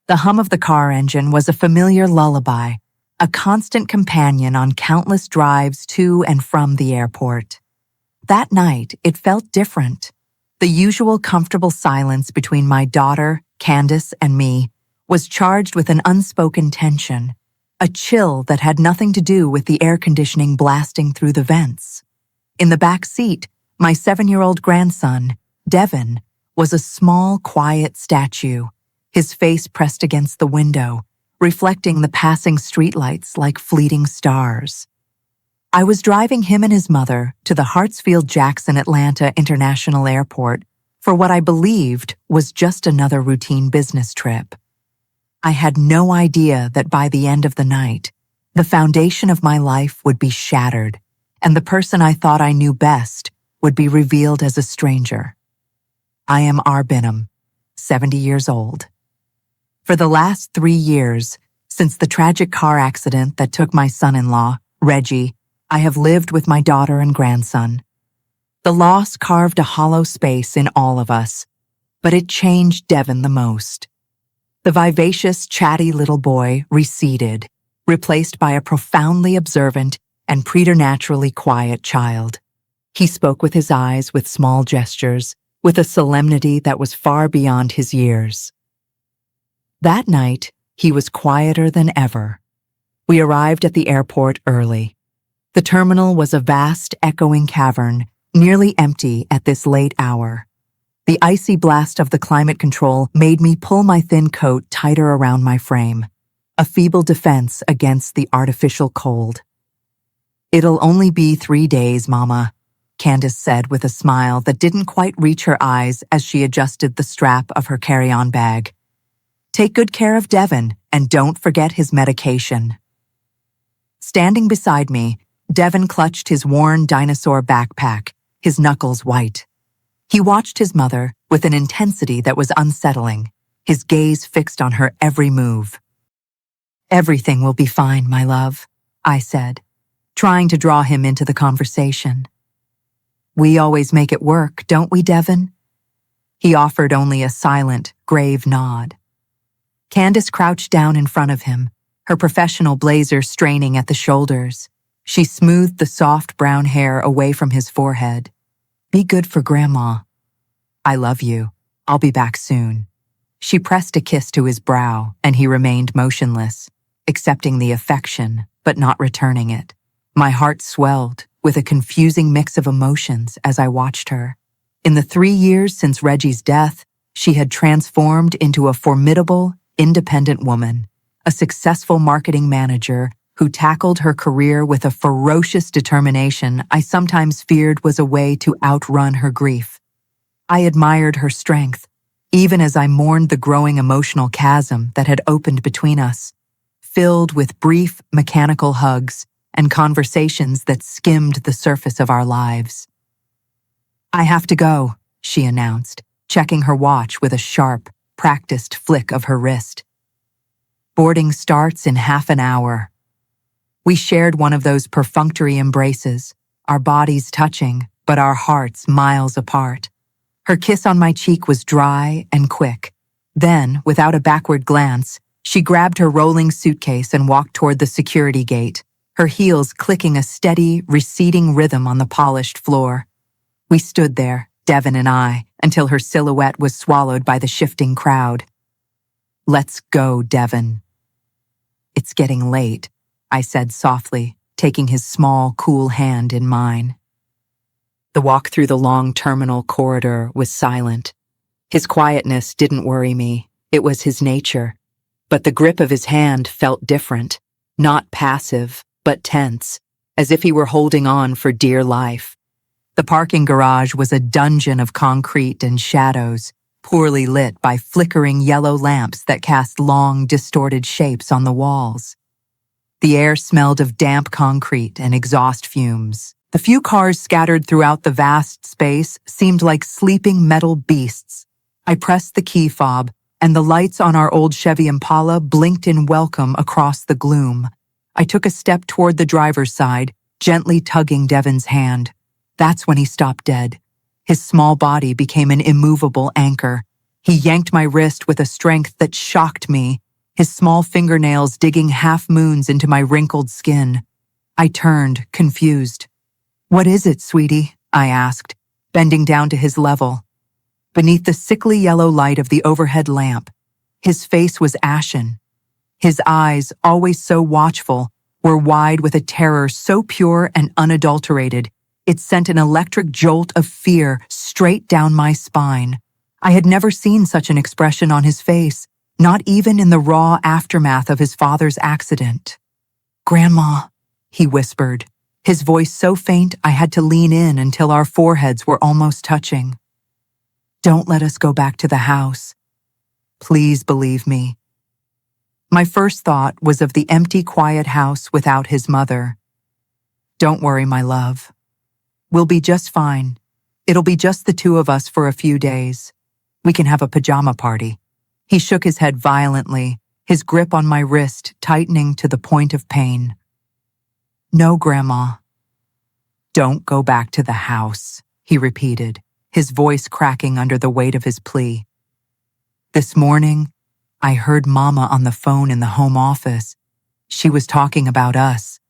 The hum of the car engine was a familiar lullaby, a constant companion on countless drives to and from the airport. That night, it felt different. The usual comfortable silence between my daughter, Candace, and me was charged with an unspoken tension, a chill that had nothing to do with the air conditioning blasting through the vents. In the back seat, my 7-year-old grandson, Devin, was a small, quiet statue, his face pressed against the window, reflecting the passing streetlights like fleeting stars. I was driving him and his mother to the Hartsfield-Jackson Atlanta International Airport for what I believed was just another routine business trip. I had no idea that by the end of the night, the foundation of my life would be shattered, and the person I thought I knew best would be revealed as a stranger. I am R. Binham, 70 years old. For the last 3 years, since the tragic car accident that took my son-in-law, Reggie, I have lived with my daughter and grandson. The loss carved a hollow space in all of us, but it changed Devin the most. The vivacious, chatty little boy receded, replaced by a profoundly observant and preternaturally quiet child. He spoke with his eyes, with small gestures, with a solemnity that was far beyond his years. That night, he was quieter than ever. We arrived at the airport early. The terminal was a vast, echoing cavern, nearly empty at this late hour. The icy blast of the climate control made me pull my thin coat tighter around my frame, a feeble defense against the artificial cold. "It'll only be 3 days, Mama," Candace said with a smile that didn't quite reach her eyes as she adjusted the strap of her carry-on bag. "Take good care of Devin, and don't forget his medication." Standing beside me, Devin clutched his worn dinosaur backpack, his knuckles white. He watched his mother with an intensity that was unsettling, his gaze fixed on her every move. "Everything will be fine, my love," I said, trying to draw him into the conversation. "We always make it work, don't we, Devin?" He offered only a silent, grave nod. Candace crouched down in front of him, her professional blazer straining at the shoulders. She smoothed the soft brown hair away from his forehead. "Be good for Grandma." "I love you. I'll be back soon." She pressed a kiss to his brow, and he remained motionless, accepting the affection, but not returning it. My heart swelled with a confusing mix of emotions as I watched her. In the 3 years since Reggie's death, she had transformed into a formidable, independent woman, a successful marketing manager who tackled her career with a ferocious determination I sometimes feared was a way to outrun her grief. I admired her strength, even as I mourned the growing emotional chasm that had opened between us, filled with brief, mechanical hugs and conversations that skimmed the surface of our lives. "I have to go," she announced, checking her watch with a sharp, practiced flick of her wrist. "Boarding starts in half an hour." We shared one of those perfunctory embraces, our bodies touching, but our hearts miles apart. Her kiss on my cheek was dry and quick. Then, without a backward glance, she grabbed her rolling suitcase and walked toward the security gate, her heels clicking a steady, receding rhythm on the polished floor. We stood there, Devin and I, until her silhouette was swallowed by the shifting crowd. "Let's go, Devin." "It's getting late," I said softly, taking his small, cool hand in mine. The walk through the long terminal corridor was silent. His quietness didn't worry me. It was his nature. But the grip of his hand felt different, not passive, but tense, as if he were holding on for dear life. The parking garage was a dungeon of concrete and shadows, poorly lit by flickering yellow lamps that cast long, distorted shapes on the walls. The air smelled of damp concrete and exhaust fumes. The few cars scattered throughout the vast space seemed like sleeping metal beasts. I pressed the key fob, and the lights on our old Chevy Impala blinked in welcome across the gloom. I took a step toward the driver's side, gently tugging Devin's hand. That's when he stopped dead. His small body became an immovable anchor. He yanked my wrist with a strength that shocked me, his small fingernails digging half-moons into my wrinkled skin. I turned, confused. "What is it, sweetie?" I asked, bending down to his level. Beneath the sickly yellow light of the overhead lamp, his face was ashen. His eyes, always so watchful, were wide with a terror so pure and unadulterated, it sent an electric jolt of fear straight down my spine. I had never seen such an expression on his face, not even in the raw aftermath of his father's accident. "Grandma," he whispered, his voice so faint I had to lean in until our foreheads were almost touching. "Don't let us go back to the house. Please believe me." My first thought was of the empty, quiet house without his mother. "Don't worry, my love. We'll be just fine. It'll be just the two of us for a few days. We can have a pajama party." He shook his head violently, his grip on my wrist tightening to the point of pain. "No, Grandma." "Don't go back to the house," he repeated, his voice cracking under the weight of his plea. "This morning, I heard Mama on the phone in the home office. She was talking about us.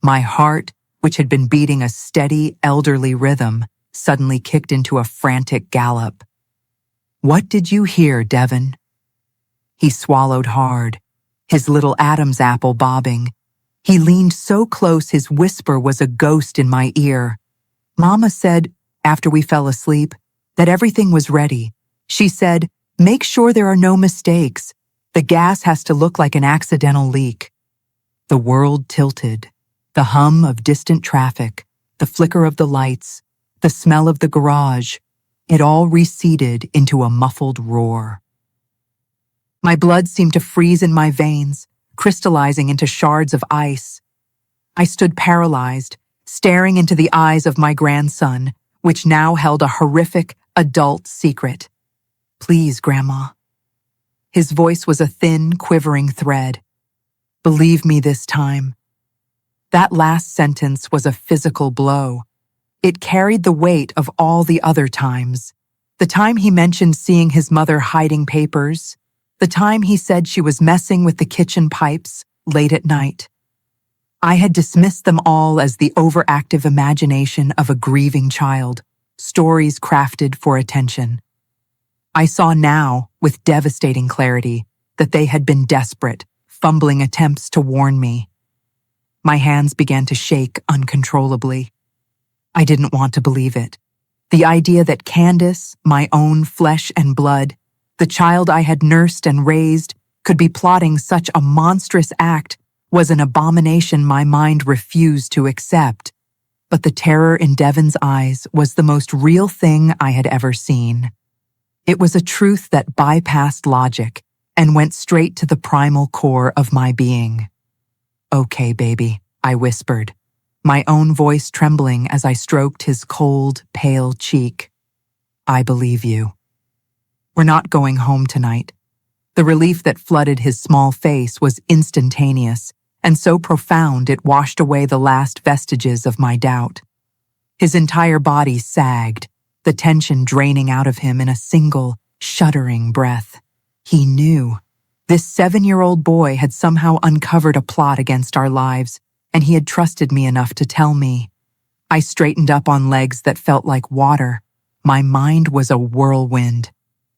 My heart, which had been beating a steady, elderly rhythm, suddenly kicked into a frantic gallop. "What did you hear, Devon?" He swallowed hard, his little Adam's apple bobbing. He leaned so close his whisper was a ghost in my ear. "Mama said, after we fell asleep, that everything was ready. She said, 'Make sure there are no mistakes. The gas has to look like an accidental leak.'" The world tilted. The hum of distant traffic, the flicker of the lights, the smell of the garage, it all receded into a muffled roar. My blood seemed to freeze in my veins, crystallizing into shards of ice. I stood paralyzed, staring into the eyes of my grandson, which now held a horrific adult secret. "Please, Grandma." His voice was a thin, quivering thread. "Believe me this time." That last sentence was a physical blow. It carried the weight of all the other times. The time he mentioned seeing his mother hiding papers, the time he said she was messing with the kitchen pipes late at night. I had dismissed them all as the overactive imagination of a grieving child, stories crafted for attention. I saw now, with devastating clarity, that they had been desperate, fumbling attempts to warn me. My hands began to shake uncontrollably. I didn't want to believe it. The idea that Candace, my own flesh and blood, the child I had nursed and raised, could be plotting such a monstrous act was an abomination my mind refused to accept. But the terror in Devon's eyes was the most real thing I had ever seen. It was a truth that bypassed logic and went straight to the primal core of my being. "Okay, baby," I whispered, my own voice trembling as I stroked his cold, pale cheek. "I believe you." "We're not going home tonight." The relief that flooded his small face was instantaneous, and so profound it washed away the last vestiges of my doubt. His entire body sagged, the tension draining out of him in a single, shuddering breath. He knew. This 7-year-old boy had somehow uncovered a plot against our lives, and he had trusted me enough to tell me. I straightened up on legs that felt like water. My mind was a whirlwind.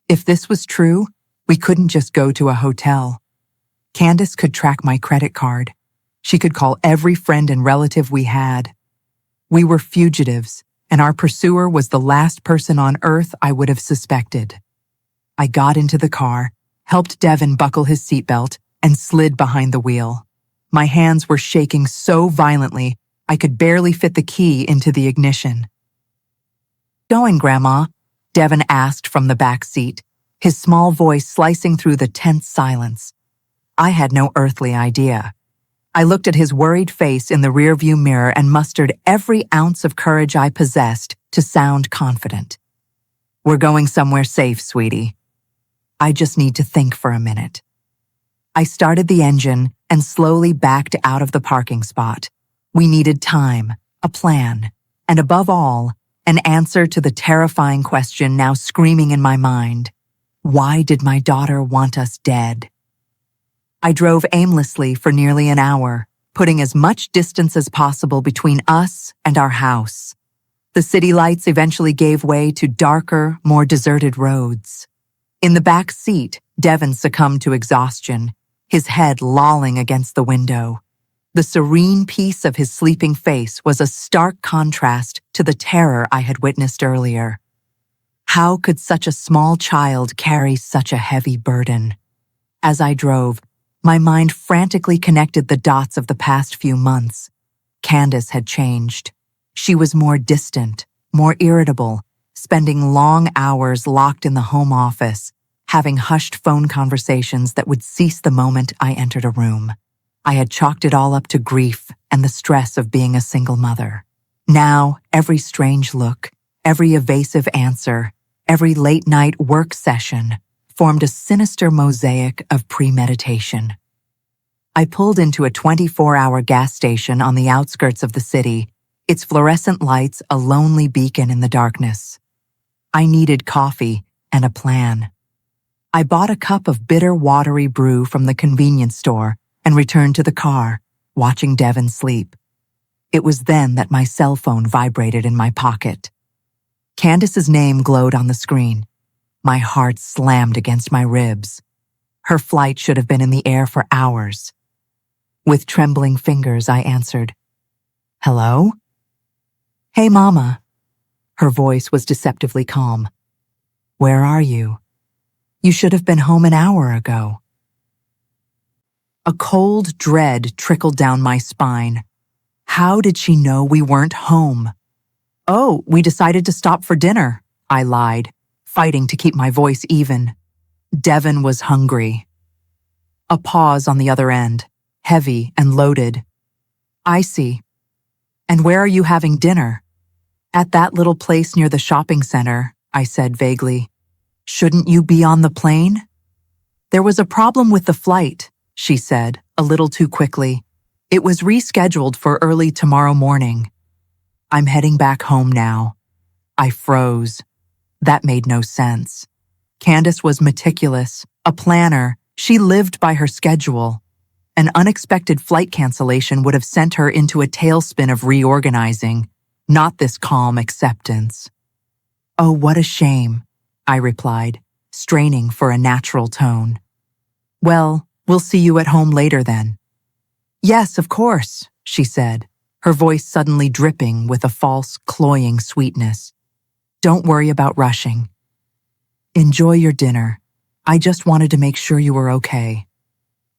If this was true, we couldn't just go to a hotel. Candace could track my credit card. She could call every friend and relative we had. We were fugitives, and our pursuer was the last person on earth I would have suspected. I got into the car, helped Devon buckle his seatbelt, and slid behind the wheel. My hands were shaking so violently I could barely fit the key into the ignition. "Going, Grandma?" Devon asked from the back seat, his small voice slicing through the tense silence. I had no earthly idea. I looked at his worried face in the rearview mirror and mustered every ounce of courage I possessed to sound confident. "We're going somewhere safe, sweetie. I just need to think for a minute." I started the engine and slowly backed out of the parking spot. We needed time, a plan, and above all, an answer to the terrifying question now screaming in my mind. Why did my daughter want us dead? I drove aimlessly for nearly an hour, putting as much distance as possible between us and our house. The city lights eventually gave way to darker, more deserted roads. In the back seat, Devin succumbed to exhaustion, his head lolling against the window. The serene peace of his sleeping face was a stark contrast to the terror I had witnessed earlier. How could such a small child carry such a heavy burden? As I drove, my mind frantically connected the dots of the past few months. Candace had changed. She was more distant, more irritable, spending long hours locked in the home office, having hushed phone conversations that would cease the moment I entered a room. I had chalked it all up to grief and the stress of being a single mother. Now, every strange look, every evasive answer, every late-night work session formed a sinister mosaic of premeditation. I pulled into a 24-hour gas station on the outskirts of the city, its fluorescent lights a lonely beacon in the darkness. I needed coffee and a plan. I bought a cup of bitter, watery brew from the convenience store and returned to the car, watching Devin sleep. It was then that my cell phone vibrated in my pocket. Candace's name glowed on the screen. My heart slammed against my ribs. Her flight should have been in the air for hours. With trembling fingers, I answered, "Hello?" "Hey, Mama." Her voice was deceptively calm. "Where are you? You should have been home an hour ago." A cold dread trickled down my spine. How did she know we weren't home? "Oh, we decided to stop for dinner," I lied, fighting to keep my voice even. Devin was hungry. A pause on the other end, heavy and loaded. "I see. And where are you having dinner?" "At that little place near the shopping center," I said vaguely. "Shouldn't you be on the plane?" "There was a problem with the flight," she said, a little too quickly. "It was rescheduled for early tomorrow morning." "I'm heading back home now." I froze. That made no sense. Candace was meticulous, a planner. She lived by her schedule. An unexpected flight cancellation would have sent her into a tailspin of reorganizing, not this calm acceptance. "Oh, what a shame," I replied, straining for a natural tone. "Well, we'll see you at home later then." "Yes, of course," she said, her voice suddenly dripping with a false, cloying sweetness. "Don't worry about rushing. Enjoy your dinner. I just wanted to make sure you were okay."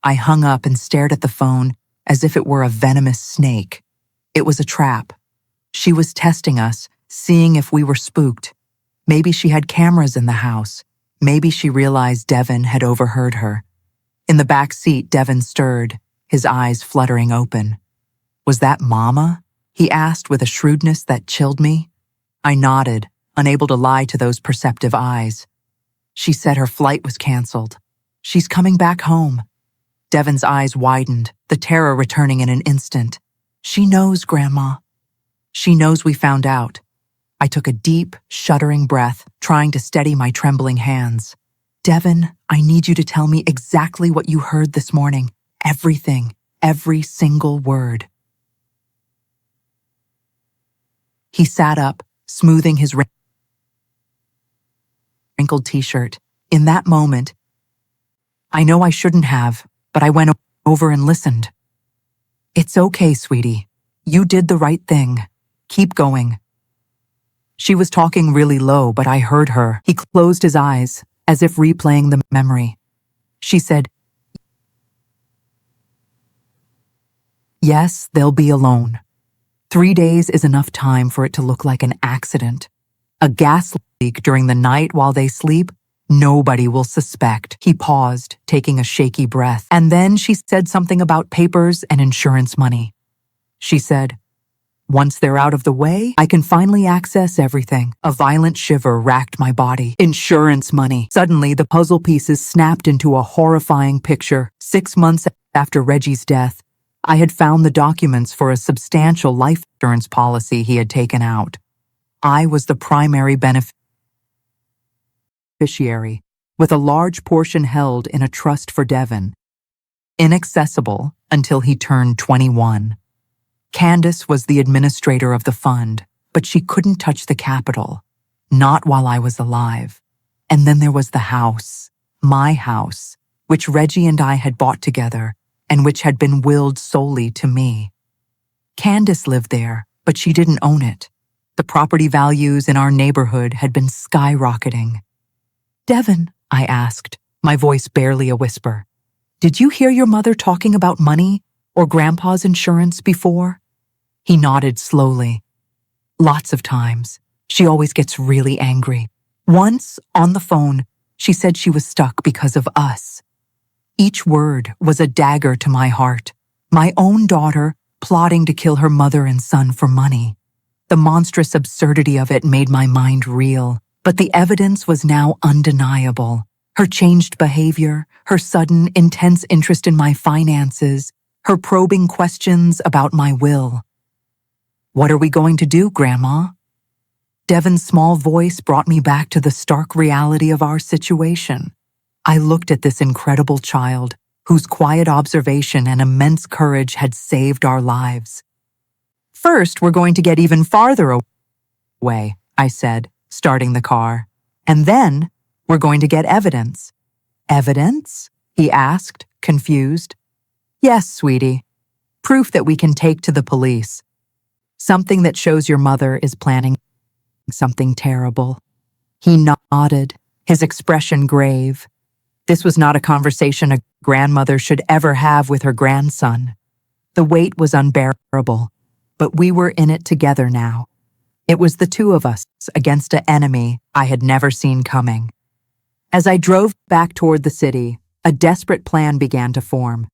I hung up and stared at the phone as if it were a venomous snake. It was a trap. She was testing us, seeing if we were spooked. Maybe she had cameras in the house. Maybe she realized Devin had overheard her. In the back seat, Devin stirred, his eyes fluttering open. "Was that Mama?" he asked with a shrewdness that chilled me. I nodded, unable to lie to those perceptive eyes. "She said her flight was canceled. She's coming back home." Devin's eyes widened, the terror returning in an instant. "She knows, Grandma." "She knows we found out." I took a deep, shuddering breath, trying to steady my trembling hands. "Devin, I need you to tell me exactly what you heard this morning. Everything, every single word." He sat up, smoothing his wrinkled t-shirt. In that moment, I know I shouldn't have, but I went over and listened. "It's okay, sweetie. You did the right thing. Keep going." She was talking really low, but I heard her. He closed his eyes, as if replaying the memory. She said, "Yes, they'll be alone. 3 days is enough time for it to look like an accident. A gas leak during the night while they sleep, nobody will suspect." He paused, taking a shaky breath. And then she said something about papers and insurance money. She said, "Once they're out of the way, I can finally access everything." A violent shiver racked my body. Insurance money. Suddenly, the puzzle pieces snapped into a horrifying picture. 6 months after Reggie's death, I had found the documents for a substantial life insurance policy he had taken out. I was the primary beneficiary, with a large portion held in a trust for Devon, inaccessible until he turned 21. Candace was the administrator of the fund, but she couldn't touch the capital, not while I was alive. And then there was the house, my house, which Reggie and I had bought together and which had been willed solely to me. Candace lived there, but she didn't own it. The property values in our neighborhood had been skyrocketing. "Devon," I asked, my voice barely a whisper, "did you hear your mother talking about money or Grandpa's insurance before?" He nodded slowly. "Lots of times. She always gets really angry. Once, on the phone, she said she was stuck because of us." Each word was a dagger to my heart. My own daughter plotting to kill her mother and son for money. The monstrous absurdity of it made my mind reel, but the evidence was now undeniable. Her changed behavior, her sudden, intense interest in my finances, her probing questions about my will. "What are we going to do, Grandma?" Devon's small voice brought me back to the stark reality of our situation. I looked at this incredible child, whose quiet observation and immense courage had saved our lives. "First, we're going to get even farther away," I said, starting the car. "And then, we're going to get evidence." "Evidence?" he asked, confused. "Yes, sweetie. Proof that we can take to the police. Something that shows your mother is planning something terrible." He nodded, his expression grave. This was not a conversation a grandmother should ever have with her grandson. The weight was unbearable, but we were in it together now. It was the two of us against an enemy I had never seen coming. As I drove back toward the city, a desperate plan began to form.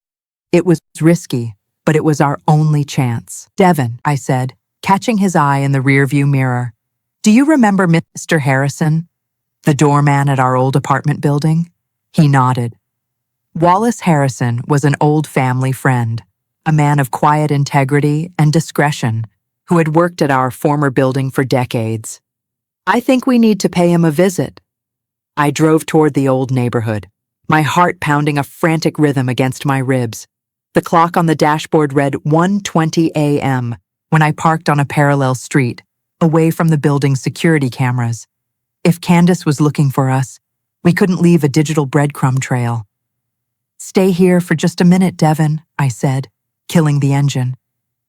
It was risky, but it was our only chance. "Devon," I said, catching his eye in the rearview mirror, "do you remember Mr. Harrison, the doorman at our old apartment building?" He nodded. Wallace Harrison was an old family friend, a man of quiet integrity and discretion, who had worked at our former building for decades. "I think we need to pay him a visit." I drove toward the old neighborhood, my heart pounding a frantic rhythm against my ribs. The clock on the dashboard read 1:20 a.m. when I parked on a parallel street, away from the building's security cameras. If Candace was looking for us, we couldn't leave a digital breadcrumb trail. "Stay here for just a minute, Devon," I said, killing the engine.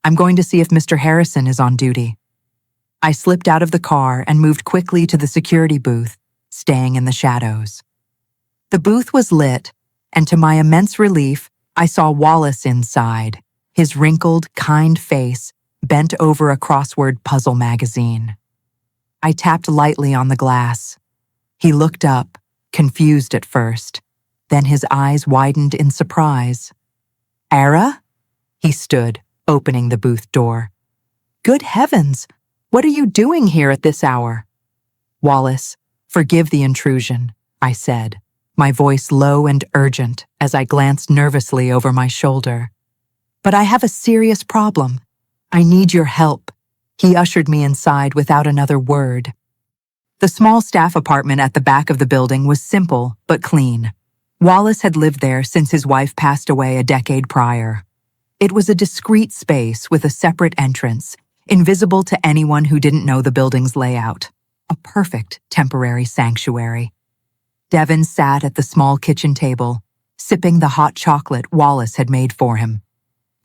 "I'm going to see if Mr. Harrison is on duty." I slipped out of the car and moved quickly to the security booth, staying in the shadows. The booth was lit, and to my immense relief, I saw Wallace inside, his wrinkled, kind face bent over a crossword puzzle magazine. I tapped lightly on the glass. He looked up, confused at first. Then his eyes widened in surprise. "Ara?" He stood, opening the booth door. "Good heavens! What are you doing here at this hour?" "Wallace, forgive the intrusion," I said, my voice low and urgent as I glanced nervously over my shoulder. "But I have a serious problem. I need your help." He ushered me inside without another word. The small staff apartment at the back of the building was simple but clean. Wallace had lived there since his wife passed away a decade prior. It was a discreet space with a separate entrance, invisible to anyone who didn't know the building's layout. A perfect temporary sanctuary. Devon sat at the small kitchen table, sipping the hot chocolate Wallace had made for him.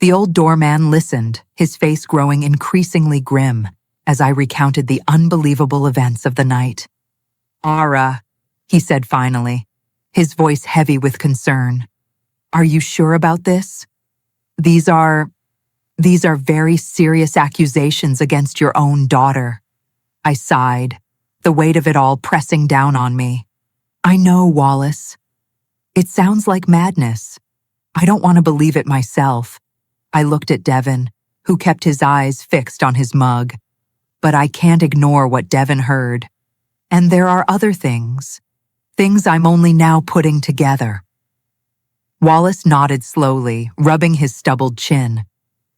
The old doorman listened, his face growing increasingly grim as I recounted the unbelievable events of the night. "Ara," he said finally, his voice heavy with concern. "Are you sure about this? These are very serious accusations against your own daughter." I sighed, the weight of it all pressing down on me. "I know, Wallace. It sounds like madness. I don't want to believe it myself." I looked at Devon, who kept his eyes fixed on his mug. But I can't ignore what Devon heard. And there are other things I'm only now putting together. Wallace nodded slowly, rubbing his stubbled chin.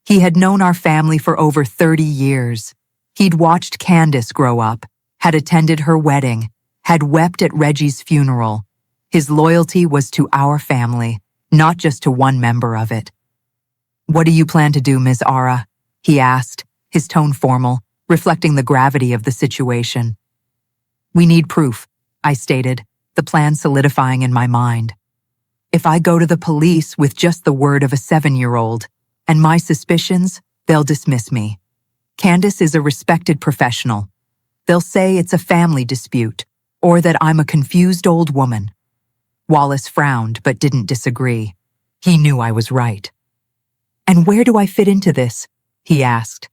He had known our family for over 30 years. He'd watched Candace grow up, had attended her wedding, had wept at Reggie's funeral. His loyalty was to our family, not just to one member of it. "What do you plan to do, Ms. Ara?" he asked, his tone formal, reflecting the gravity of the situation. "We need proof," I stated, the plan solidifying in my mind. "If I go to the police with just the word of a 7-year-old and my suspicions, they'll dismiss me. Candace is a respected professional. They'll say it's a family dispute, or that I'm a confused old woman." Wallace frowned but didn't disagree. He knew I was right. "And where do I fit into this?" he asked.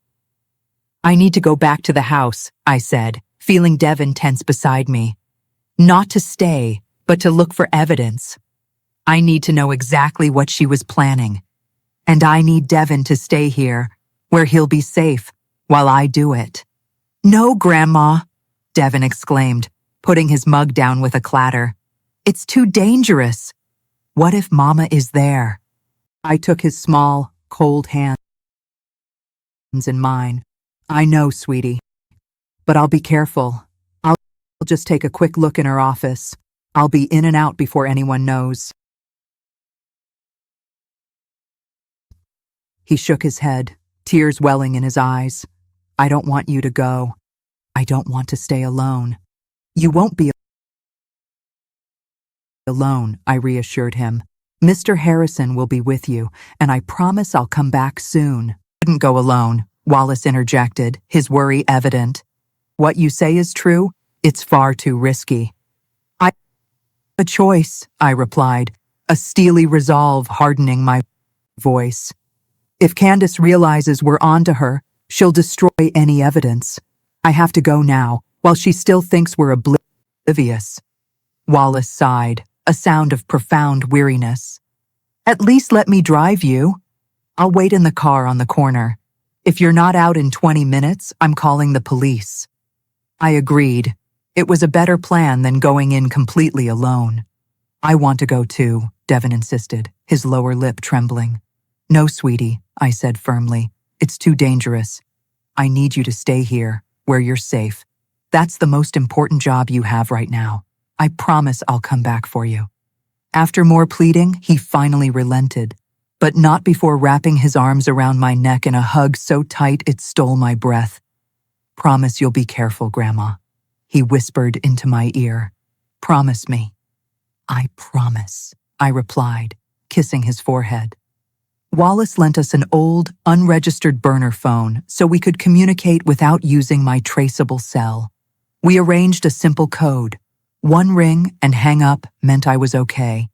"I need to go back to the house," I said, feeling Devon tense beside me. "Not to stay, but to look for evidence. I need to know exactly what she was planning. And I need Devon to stay here, where he'll be safe, while I do it." "No, Grandma," Devon exclaimed, putting his mug down with a clatter. "It's too dangerous. What if Mama is there?" I took his small, cold hands in mine. "I know, sweetie. But I'll be careful. I'll just take a quick look in her office. I'll be in and out before anyone knows." He shook his head, tears welling in his eyes. "I don't want you to go. I don't want to stay alone." "You won't be alone," I reassured him. "Mr. Harrison will be with you, and I promise I'll come back soon." "Couldn't go alone," Wallace interjected, his worry evident. "What you say is true. It's far too risky." "I have a choice," I replied, a steely resolve hardening my voice. "If Candace realizes we're onto her, she'll destroy any evidence. I have to go now, while she still thinks we're oblivious." Wallace sighed, a sound of profound weariness. "At least let me drive you. I'll wait in the car on the corner. If you're not out in 20 minutes, I'm calling the police." I agreed. It was a better plan than going in completely alone. "I want to go too," Devon insisted, his lower lip trembling. "No, sweetie," I said firmly. "It's too dangerous. I need you to stay here, where you're safe. That's the most important job you have right now. I promise I'll come back for you." After more pleading, he finally relented, but not before wrapping his arms around my neck in a hug so tight it stole my breath. "Promise you'll be careful, Grandma," he whispered into my ear. "Promise me." "I promise," I replied, kissing his forehead. Wallace lent us an old, unregistered burner phone so we could communicate without using my traceable cell. We arranged a simple code. 1 ring and hang up meant I was okay.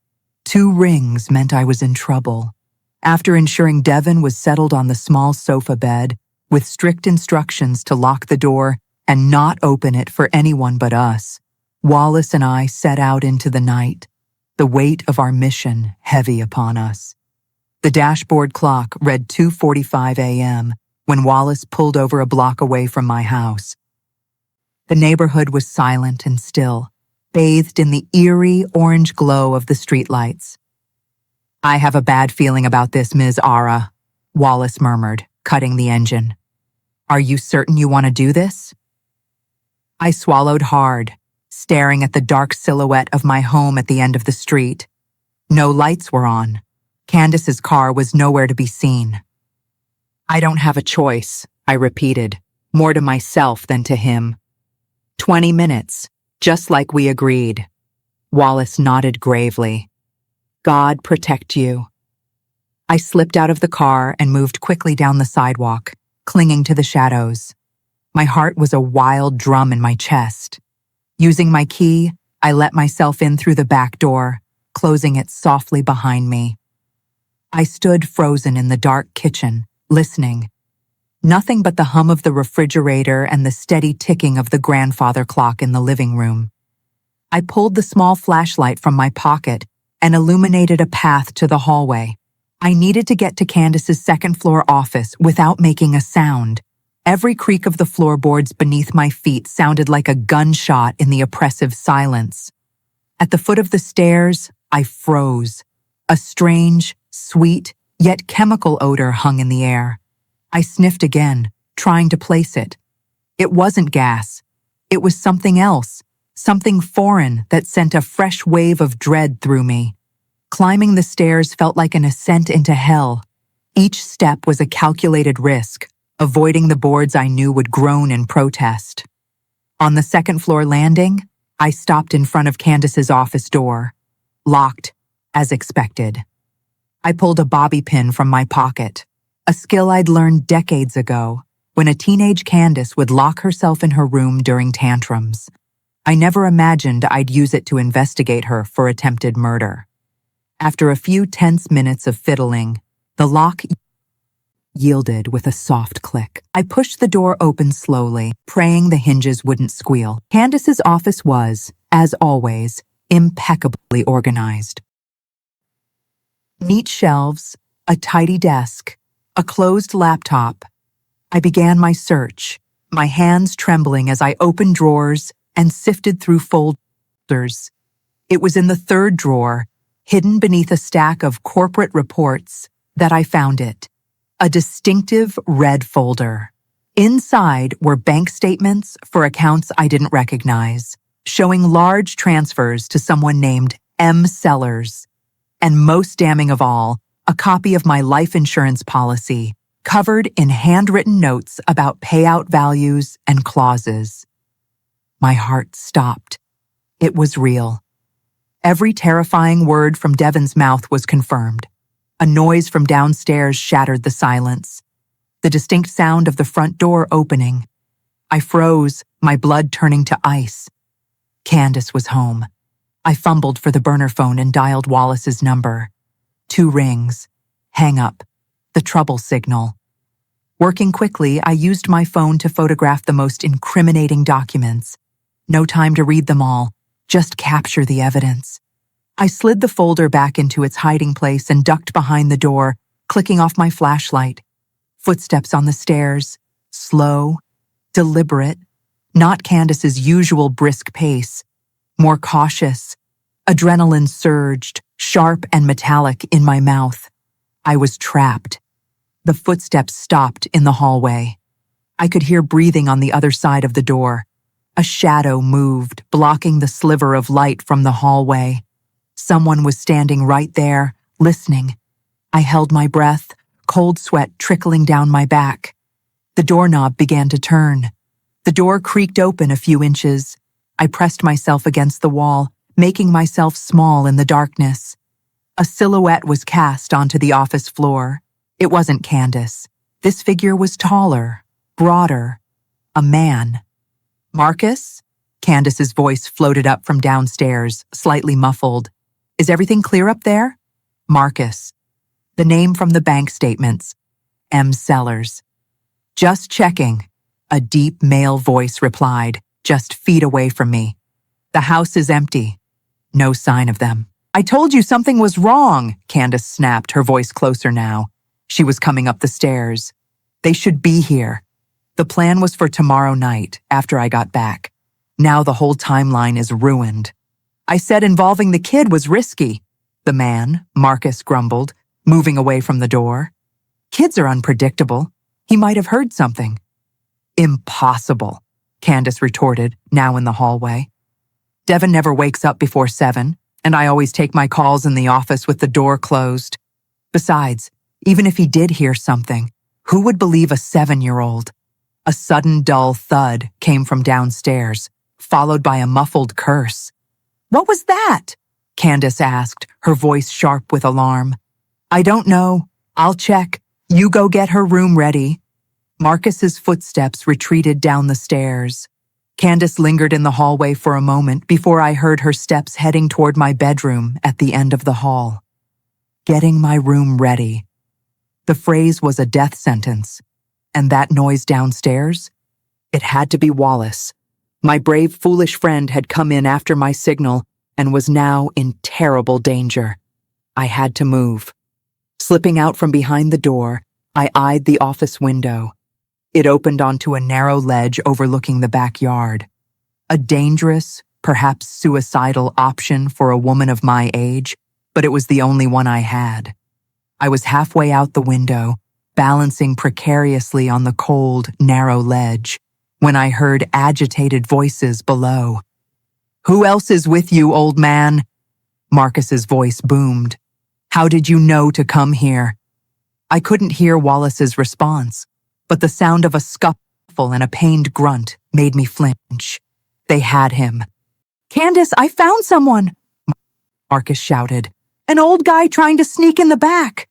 2 rings meant I was in trouble. After ensuring Devon was settled on the small sofa bed, with strict instructions to lock the door and not open it for anyone but us, Wallace and I set out into the night, the weight of our mission heavy upon us. The dashboard clock read 2:45 a.m. when Wallace pulled over a block away from my house. The neighborhood was silent and still, bathed in the eerie orange glow of the streetlights. "I have a bad feeling about this, Ms. Ara," Wallace murmured, cutting the engine. "Are you certain you want to do this?" I swallowed hard, staring at the dark silhouette of my home at the end of the street. No lights were on. Candace's car was nowhere to be seen. "I don't have a choice," I repeated, more to myself than to him. 20 minutes, just like we agreed. Wallace nodded gravely. "God protect you." I slipped out of the car and moved quickly down the sidewalk, clinging to the shadows. My heart was a wild drum in my chest. Using my key, I let myself in through the back door, closing it softly behind me. I stood frozen in the dark kitchen, listening. Nothing but the hum of the refrigerator and the steady ticking of the grandfather clock in the living room. I pulled the small flashlight from my pocket and illuminated a path to the hallway. I needed to get to Candace's second-floor office without making a sound. Every creak of the floorboards beneath my feet sounded like a gunshot in the oppressive silence. At the foot of the stairs, I froze. A strange, sweet, yet chemical odor hung in the air. I sniffed again, trying to place it. It wasn't gas. It was something else, something foreign that sent a fresh wave of dread through me. Climbing the stairs felt like an ascent into hell. Each step was a calculated risk, avoiding the boards I knew would groan in protest. On the second-floor landing, I stopped in front of Candace's office door, locked, as expected. I pulled a bobby pin from my pocket, a skill I'd learned decades ago when a teenage Candace would lock herself in her room during tantrums. I never imagined I'd use it to investigate her for attempted murder. After a few tense minutes of fiddling, the lock yielded with a soft click. I pushed the door open slowly, praying the hinges wouldn't squeal. Candace's office was, as always, impeccably organized. Neat shelves, a tidy desk, a closed laptop. I began my search, my hands trembling as I opened drawers and sifted through folders. It was in the third drawer, hidden beneath a stack of corporate reports, that I found it. A distinctive red folder. Inside were bank statements for accounts I didn't recognize, showing large transfers to someone named M. Sellers. And most damning of all, a copy of my life insurance policy, covered in handwritten notes about payout values and clauses. My heart stopped. It was real. Every terrifying word from Devon's mouth was confirmed. A noise from downstairs shattered the silence. The distinct sound of the front door opening. I froze, my blood turning to ice. Candace was home. I fumbled for the burner phone and dialed Wallace's number. 2 rings. Hang up. The trouble signal. Working quickly, I used my phone to photograph the most incriminating documents. No time to read them all, just capture the evidence. I slid the folder back into its hiding place and ducked behind the door, clicking off my flashlight. Footsteps on the stairs, slow, deliberate, not Candace's usual brisk pace, more cautious. Adrenaline surged, sharp and metallic in my mouth. I was trapped. The footsteps stopped in the hallway. I could hear breathing on the other side of the door. A shadow moved, blocking the sliver of light from the hallway. Someone was standing right there, listening. I held my breath, cold sweat trickling down my back. The doorknob began to turn. The door creaked open a few inches. I pressed myself against the wall, making myself small in the darkness. A silhouette was cast onto the office floor. It wasn't Candace. This figure was taller, broader. A man. Marcus? Candace's voice floated up from downstairs, slightly muffled. Is everything clear up there? Marcus. The name from the bank statements. M. Sellers. Just checking. A deep male voice replied, just feet away from me. The house is empty. No sign of them. I told you something was wrong, Candace snapped, her voice closer now. She was coming up the stairs. They should be here. The plan was for tomorrow night, after I got back. Now the whole timeline is ruined. I said involving the kid was risky. The man, Marcus, grumbled, moving away from the door. Kids are unpredictable. He might have heard something. Impossible, Candace retorted, now in the hallway. Devon never wakes up before 7, and I always take my calls in the office with the door closed. Besides, even if he did hear something, who would believe a 7-year-old? A sudden dull thud came from downstairs, followed by a muffled curse. What was that? Candace asked, her voice sharp with alarm. I don't know. I'll check. You go get her room ready. Marcus's footsteps retreated down the stairs. Candace lingered in the hallway for a moment before I heard her steps heading toward my bedroom at the end of the hall. Getting my room ready. The phrase was a death sentence. And that noise downstairs? It had to be Wallace. My brave, foolish friend had come in after my signal and was now in terrible danger. I had to move. Slipping out from behind the door, I eyed the office window. It opened onto a narrow ledge overlooking the backyard. A dangerous, perhaps suicidal option for a woman of my age, but it was the only one I had. I was halfway out the window, balancing precariously on the cold, narrow ledge, when I heard agitated voices below. "Who else is with you, old man?" Marcus's voice boomed. "How did you know to come here?" I couldn't hear Wallace's response, but the sound of a scuffle and a pained grunt made me flinch. They had him. "Candace, I found someone!" Marcus shouted. "An old guy trying to sneak in the back."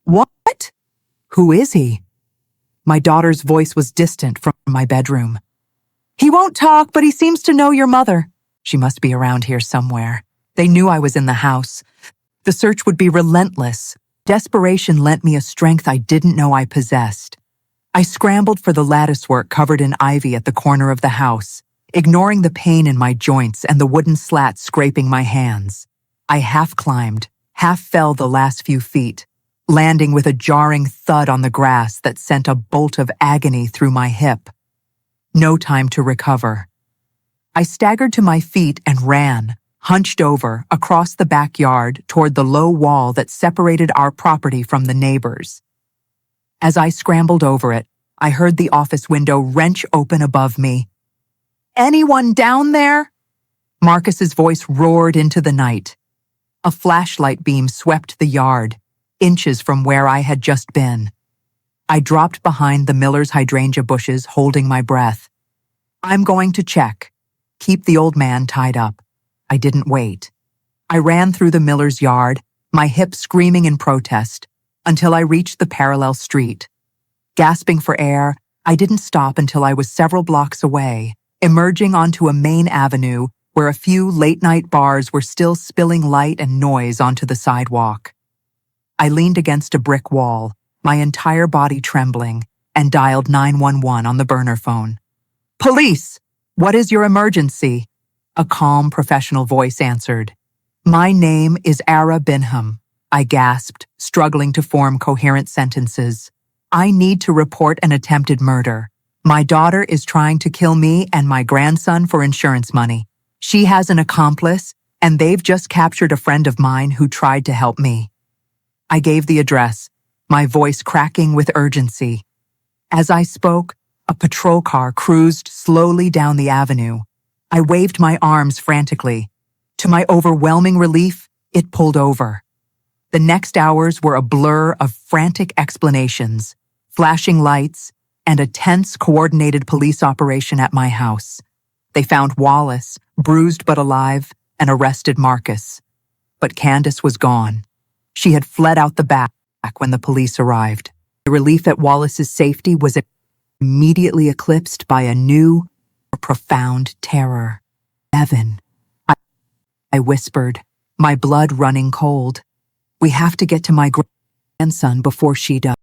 "What? Who is he?" My daughter's voice was distant from my bedroom. "He won't talk, but he seems to know your mother. She must be around here somewhere. They knew I was in the house. The search would be relentless. Desperation lent me a strength I didn't know I possessed. I scrambled for the latticework covered in ivy at the corner of the house, ignoring the pain in my joints and the wooden slats scraping my hands. I half climbed, half fell the last few feet, landing with a jarring thud on the grass that sent a bolt of agony through my hip. No time to recover. I staggered to my feet and ran, hunched over, across the backyard toward the low wall that separated our property from the neighbors. As I scrambled over it, I heard the office window wrench open above me. "Anyone down there?" Marcus's voice roared into the night. A flashlight beam swept the yard, inches from where I had just been. I dropped behind the Miller's hydrangea bushes, holding my breath. "I'm going to check. Keep the old man tied up." I didn't wait. I ran through the Miller's yard, my hip screaming in protest, until I reached the parallel street. Gasping for air, I didn't stop until I was several blocks away, emerging onto a main avenue where a few late-night bars were still spilling light and noise onto the sidewalk. I leaned against a brick wall, my entire body trembling, and dialed 911 on the burner phone. "Police! What is your emergency?" A calm, professional voice answered. "My name is Ara Binham," I gasped, struggling to form coherent sentences. "I need to report an attempted murder. My daughter is trying to kill me and my grandson for insurance money. She has an accomplice, and they've just captured a friend of mine who tried to help me." I gave the address, my voice cracking with urgency. As I spoke, a patrol car cruised slowly down the avenue. I waved my arms frantically. To my overwhelming relief, it pulled over. The next hours were a blur of frantic explanations, flashing lights, and a tense, coordinated police operation at my house. They found Wallace, bruised but alive, and arrested Marcus. But Candace was gone. She had fled out the back when the police arrived. The relief at Wallace's safety was immediately eclipsed by a new, profound terror. "Evan," I whispered, my blood running cold. "We have to get to my grandson before she does."